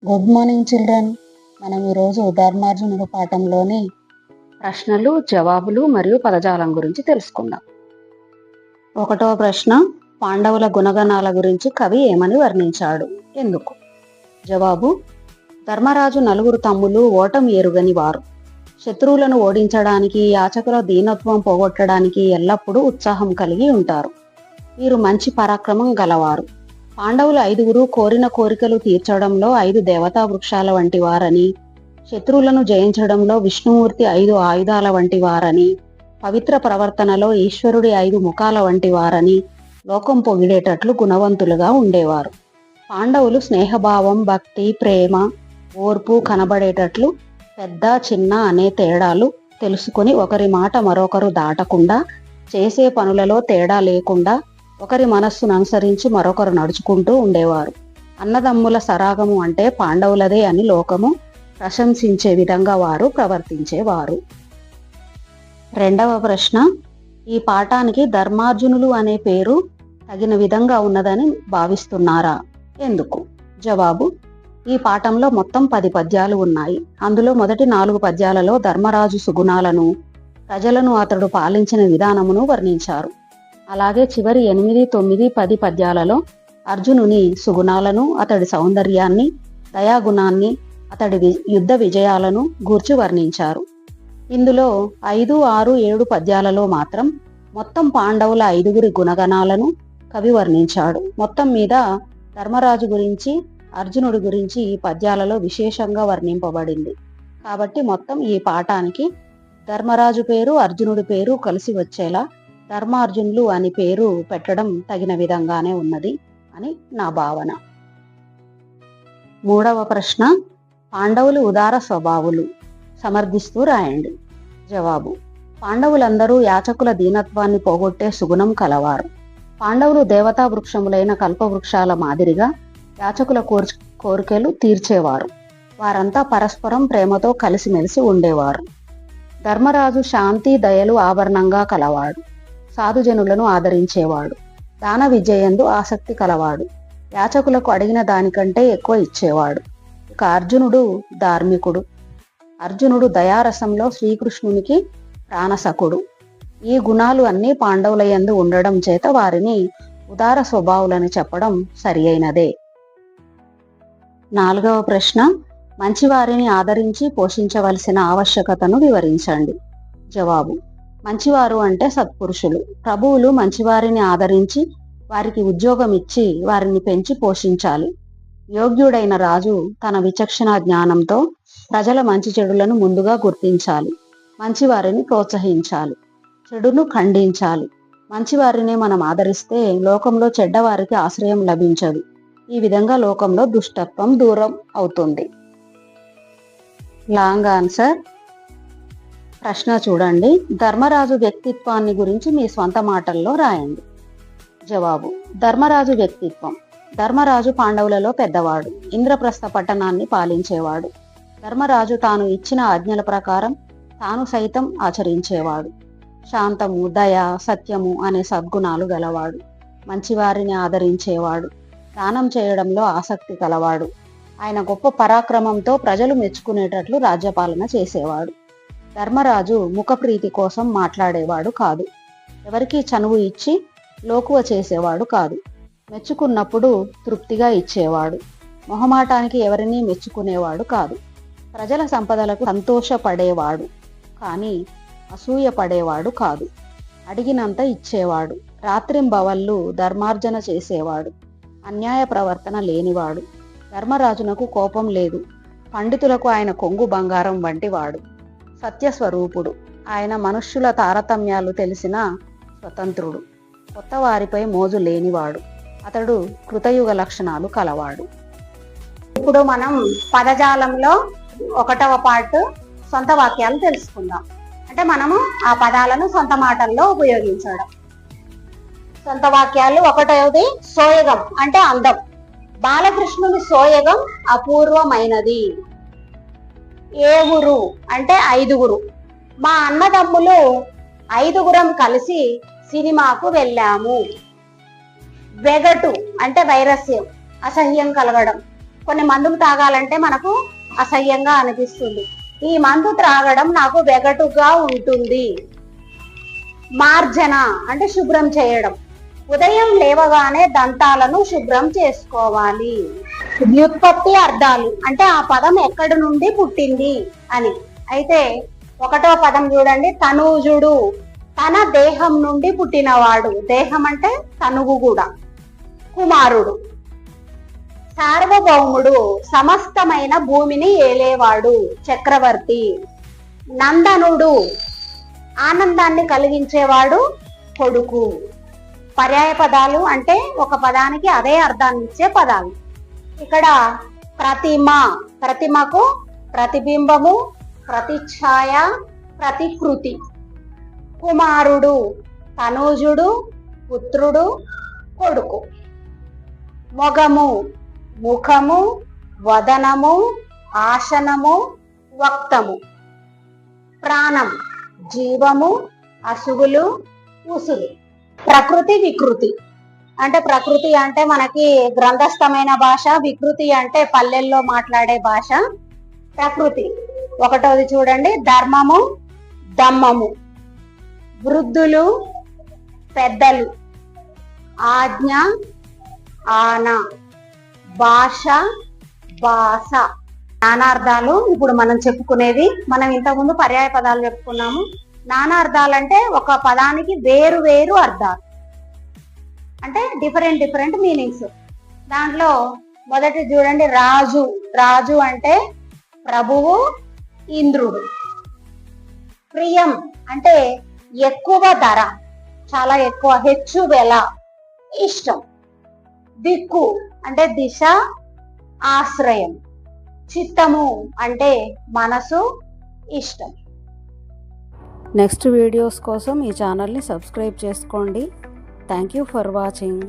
Good morning children. మనం ఈరోజు ధర్మార్జునుడు పాఠంలోని ప్రశ్నలు, జవాబులు మరియు పదజాలం గురించి తెలుసుకుందాం. 1వ ప్రశ్న, పాండవుల గుణగణాల గురించి కవి ఏమని వర్ణించాడు, ఎందుకు? జవాబు: ధర్మరాజు నలుగురు తమ్ములు ఓటమి ఎరుగని వారు. శత్రువులను ఓడించడానికి, యాచకుల దీనత్వం పోగొట్టడానికి ఎల్లప్పుడూ ఉత్సాహం కలిగి ఉంటారు. వీరు మంచి పరాక్రమం గలవారు. పాండవులు 5గురు కోరిన కోరికలు తీర్చడంలో 5 దేవతా వృక్షాల వంటి వారని, శత్రువులను జయించడంలో విష్ణుమూర్తి 5 ఆయుధాల వంటి వారని, పవిత్ర ప్రవర్తనలో ఈశ్వరుడి 5 ముఖాల వంటి వారని లోకం పొగిడేటట్లు గుణవంతులుగా ఉండేవారు. పాండవులు స్నేహభావం, భక్తి, ప్రేమ, ఓర్పు కనబడేటట్లు పెద్ద చిన్న అనే తేడాలు తెలుసుకుని ఒకరి మాట మరొకరు దాటకుండా, చేసే పనులలో తేడా లేకుండా ఒకరి మనస్సును అనుసరించి మరొకరు నడుచుకుంటూ ఉండేవారు. అన్నదమ్ముల సరాగము అంటే పాండవులదే అని లోకము ప్రశంసించే విధంగా వారు ప్రవర్తించేవారు. 2వ ప్రశ్న, ఈ పాఠానికి ధర్మార్జునులు అనే పేరు తగిన విధంగా ఉన్నదని భావిస్తున్నారా, ఎందుకు? జవాబు: ఈ పాఠంలో మొత్తం 10 పద్యాలు ఉన్నాయి. అందులో మొదటి 4 పద్యాలలో ధర్మరాజు సుగుణాలను, ప్రజలను అతడు పాలించిన విధానమును వర్ణించారు. అలాగే చివరి 8, 9, 10 పద్యాలలో అర్జునుని సుగుణాలను, అతడి సౌందర్యాన్ని, దయాగుణాన్ని, అతడి యుద్ధ విజయాలను గూర్చి వర్ణించారు. ఇందులో 5, 6, 7 పద్యాలలో మాత్రం మొత్తం పాండవుల 5గురి గుణగణాలను కవి వర్ణించాడు. మొత్తం మీద ధర్మరాజు గురించి, అర్జునుడి గురించి ఈ పద్యాలలో విశేషంగా వర్ణింపబడింది. కాబట్టి మొత్తం ఈ పాఠానికి ధర్మరాజు పేరు, అర్జునుడి పేరు కలిసి వచ్చేలా ధర్మార్జునులు అని పేరు పెట్టడం తగిన విధంగానే ఉన్నది అని నా భావన. 3వ ప్రశ్న, పాండవులు ఉదార స్వభావులు, సమర్థిస్తూ రాయండి. జవాబు: పాండవులందరూ యాచకుల దీనత్వాన్ని పోగొట్టే సుగుణం కలవారు. పాండవులు దేవతా వృక్షములైన కల్పవృక్షాల మాదిరిగా యాచకుల కోరికలు తీర్చేవారు. వారంతా పరస్పరం ప్రేమతో కలిసిమెలిసి ఉండేవారు. ధర్మరాజు శాంతి, దయలు ఆభరణంగా కలవాడు. సాధుజనులను ఆదరించేవాడు. దాన విజయందు ఆసక్తి కలవాడు. యాచకులకు అడిగిన దానికంటే ఎక్కువ ఇచ్చేవాడు. ఇక అర్జునుడు ధార్మికుడు. అర్జునుడు దయారసంలో శ్రీకృష్ణునికి ప్రాణసకుడు. ఈ గుణాలు అన్నీ పాండవుల యందు ఉండడం చేత వారిని ఉదార స్వభావులని చెప్పడం సరి అయినదే. 4వ ప్రశ్న, మంచివారిని ఆదరించి పోషించవలసిన ఆవశ్యకతను వివరించండి. జవాబు: మంచివారు అంటే సత్పురుషులు. ప్రభువులు మంచివారిని ఆదరించి వారికి ఉద్యోగం ఇచ్చి వారిని పెంచి పోషించాలి. యోగ్యుడైన రాజు తన విచక్షణ జ్ఞానంతో ప్రజల మంచి చెడులను ముందుగా గుర్తించాలి. మంచివారిని ప్రోత్సహించాలి, చెడును ఖండించాలి. మంచివారిని మనం ఆదరిస్తే లోకంలో చెడ్డవారికి ఆశ్రయం లభించదు. ఈ విధంగా లోకంలో దుష్టత్వం దూరం అవుతుంది. Long answer. ప్రశ్న చూడండి, ధర్మరాజు వ్యక్తిత్వాన్ని గురించి మీ స్వంత మాటల్లో రాయండి. జవాబు: ధర్మరాజు వ్యక్తిత్వం. ధర్మరాజు పాండవులలో పెద్దవాడు. ఇంద్రప్రస్థ పట్టణాన్ని పాలించేవాడు. ధర్మరాజు తాను ఇచ్చిన ఆజ్ఞల ప్రకారం తాను సైతం ఆచరించేవాడు. శాంతము, దయ, సత్యము అనే సద్గుణాలు గలవాడు. మంచివారిని ఆదరించేవాడు. దానం చేయడంలో ఆసక్తి కలవాడు. ఆయన గొప్ప పరాక్రమంతో ప్రజలు మెచ్చుకునేటట్లు రాజ్యపాలన చేసేవాడు. ధర్మరాజు ముఖప్రీతి కోసం మాట్లాడేవాడు కాదు. ఎవరికీ చనువు ఇచ్చి లోకువ చేసేవాడు కాదు. మెచ్చుకున్నప్పుడు తృప్తిగా ఇచ్చేవాడు. మొహమాటానికి ఎవరినీ మెచ్చుకునేవాడు కాదు. ప్రజల సంపదలకు సంతోషపడేవాడు కానీ అసూయ పడేవాడు కాదు. అడిగినంత ఇచ్చేవాడు. రాత్రింబవళ్ళు ధర్మార్జన చేసేవాడు. అన్యాయ ప్రవర్తన లేనివాడు. ధర్మరాజునకు కోపం లేదు. పండితులకు ఆయన కొంగు బంగారం వంటివాడు. సత్యస్వరూపుడు. ఆయన మనుష్యుల తారతమ్యాలు తెలిసిన స్వతంత్రుడు. కొత్త వారిపై మోజు లేనివాడు. అతడు కృతయుగ లక్షణాలు కలవాడు. ఇప్పుడు మనం పదజాలంలో 1వ పార్ట్ సొంత వాక్యాలు తెలుసుకుందాం. అంటే మనము ఆ పదాలను సొంత మాటల్లో ఉపయోగించడం. సొంత వాక్యాలు. 1వది సోయగం అంటే అందం. బాలకృష్ణుని సోయగం అపూర్వమైనది. ఏగురు అంటే 5గురు. మా అన్నదమ్ములు 5గురం కలిసి సినిమాకు వెళ్ళాము. వెగటు అంటే వైరస్యం, అసహ్యం కలగడం. కొన్ని మందులు తాగాలంటే మనకు అసహ్యంగా అనిపిస్తుంది. ఈ మందు త్రాగడం నాకు వెగటుగా ఉంటుంది. మార్జన అంటే శుభ్రం చేయడం. ఉదయం లేవగానే దంతాలను శుభ్రం చేసుకోవాలి. వ్యుత్పత్తి అర్థాలు అంటే ఆ పదం ఎక్కడి నుండి పుట్టింది అని. అయితే ఒకటో పదం చూడండి, తనూజుడు, తన దేహం నుండి పుట్టినవాడు. దేహం అంటే తనువు కూడా. కుమారుడు. సార్వభౌముడు, సమస్తమైన భూమిని ఏలేవాడు, చక్రవర్తి. నందనుడు, ఆనందాన్ని కలిగించేవాడు, కొడుకు. పర్యాయ పదాలు అంటే ఒక పదానికి అదే అర్థాన్ని ఇచ్చే పదాలు. ఇక్కడ ప్రతిమ, ప్రతిమకు ప్రతిబింబము, ప్రతిఛాయ, ప్రతికృతి. కుమారుడు, తనూజుడు, పుత్రుడు, కొడుకు. మొగము, ముఖము, వదనము, ఆసనము, వక్తము. ప్రాణం, జీవము, అసువులు, ఉసులు. ప్రకృతి, వికృతి అంటే ప్రకృతి అంటే మనకి గ్రంథస్థమైన భాష, వికృతి అంటే పల్లెల్లో మాట్లాడే భాష. ప్రకృతి ఒకటోది చూడండి, ధర్మము, దమ్మము. వృద్ధులు, పెద్దలు. ఆజ్ఞ, ఆన. భాష, భాష. నానార్థాలు ఇప్పుడు మనం చెప్పుకునేది. మనం ఇంతకుముందు పర్యాయ పదాలు చెప్పుకున్నాము. నానార్థాలంటే ఒక పదానికి వేరు వేరు అర్థాలు, అంటే డిఫరెంట్ మీనింగ్స్. దాంట్లో మొదటి చూడండి, రాజు. రాజు అంటే ప్రభువు, ఇంద్రుడు. ప్రియం అంటే ఎక్కువ ధర, చాలా ఎక్కువ, హెచ్చు వెల, ఇష్టం. దిక్కు అంటే దిశ, ఆశ్రయం. చిత్తము అంటే మనసు, ఇష్టం. నెక్స్ట్ వీడియోస్ కోసం ఈ ఛానల్ని సబ్స్క్రైబ్ చేసుకోండి. Thank you for watching.